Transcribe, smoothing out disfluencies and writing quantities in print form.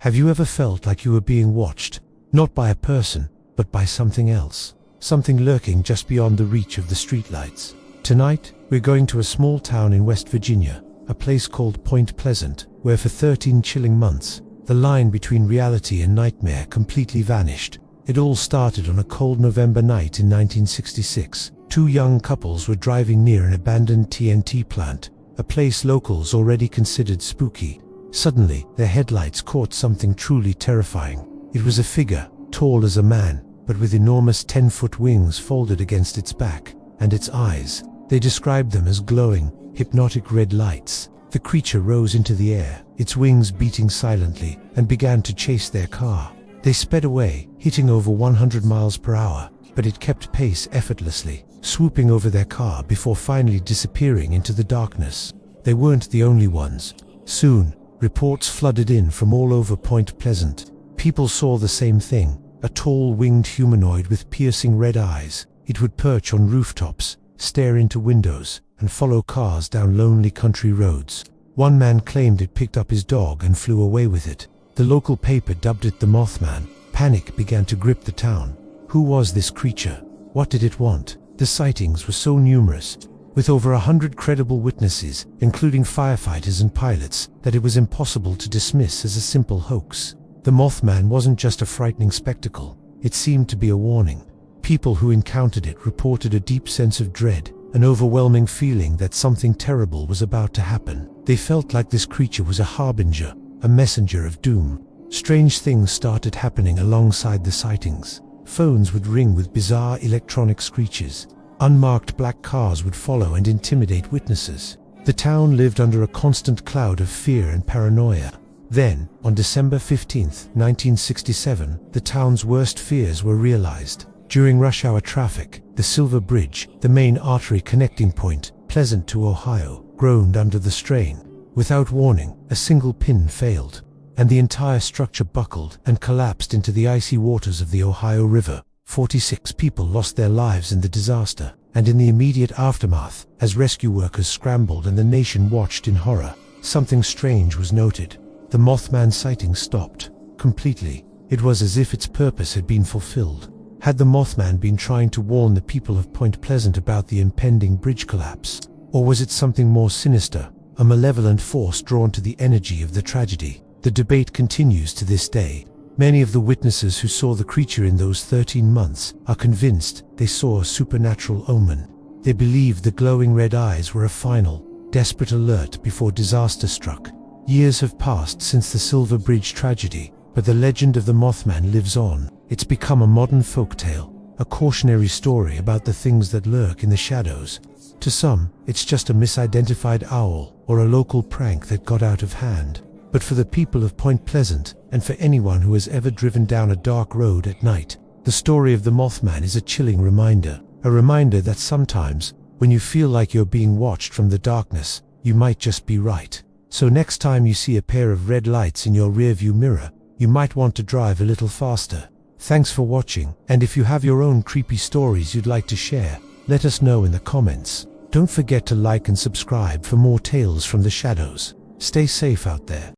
Have you ever felt like you were being watched, not by a person, but by something else? Something lurking just beyond the reach of the streetlights. Tonight, we're going to a small town in West Virginia, a place called Point Pleasant, where for 13 chilling months, the line between reality and nightmare completely vanished. It all started on a cold November night in 1966. Two young couples were driving near an abandoned TNT plant, a place locals already considered spooky. Suddenly, their headlights caught something truly terrifying. It was a figure, tall as a man, but with enormous 10-foot wings folded against its back, and its eyes. They described them as glowing, hypnotic red lights. The creature rose into the air, its wings beating silently, and began to chase their car. They sped away, hitting over 100 miles per hour, but it kept pace effortlessly, swooping over their car before finally disappearing into the darkness. They weren't the only ones. Soon, reports flooded in from all over Point Pleasant. People saw the same thing, a tall winged humanoid with piercing red eyes. It would perch on rooftops, stare into windows, and follow cars down lonely country roads. One man claimed it picked up his dog and flew away with it. The local paper dubbed it the Mothman. Panic began to grip the town. Who was this creature? What did it want? The sightings were so numerous, with over 100 credible witnesses, including firefighters and pilots, that it was impossible to dismiss as a simple hoax. The Mothman wasn't just a frightening spectacle, it seemed to be a warning. People who encountered it reported a deep sense of dread, an overwhelming feeling that something terrible was about to happen. They felt like this creature was a harbinger, a messenger of doom. Strange things started happening alongside the sightings. Phones would ring with bizarre electronic screeches. Unmarked black cars would follow and intimidate witnesses. The town lived under a constant cloud of fear and paranoia. Then, on December 15, 1967, the town's worst fears were realized. During rush-hour traffic, the Silver Bridge, the main artery connecting Point Pleasant to Ohio, groaned under the strain. Without warning, a single pin failed, and the entire structure buckled and collapsed into the icy waters of the Ohio River. 46 people lost their lives in the disaster, and in the immediate aftermath, as rescue workers scrambled and the nation watched in horror, something strange was noted. The Mothman sighting stopped completely. It was as if its purpose had been fulfilled. Had the Mothman been trying to warn the people of Point Pleasant about the impending bridge collapse? Or was it something more sinister, a malevolent force drawn to the energy of the tragedy? The debate continues to this day. Many of the witnesses who saw the creature in those 13 months are convinced they saw a supernatural omen. They believe the glowing red eyes were a final, desperate alert before disaster struck. Years have passed since the Silver Bridge tragedy, but the legend of the Mothman lives on. It's become a modern folktale, a cautionary story about the things that lurk in the shadows. To some, it's just a misidentified owl or a local prank that got out of hand. But for the people of Point Pleasant, and for anyone who has ever driven down a dark road at night, the story of the Mothman is a chilling reminder. A reminder that sometimes, when you feel like you're being watched from the darkness, you might just be right. So next time you see a pair of red lights in your rearview mirror, you might want to drive a little faster. Thanks for watching, and if you have your own creepy stories you'd like to share, let us know in the comments. Don't forget to like and subscribe for more tales from the shadows. Stay safe out there.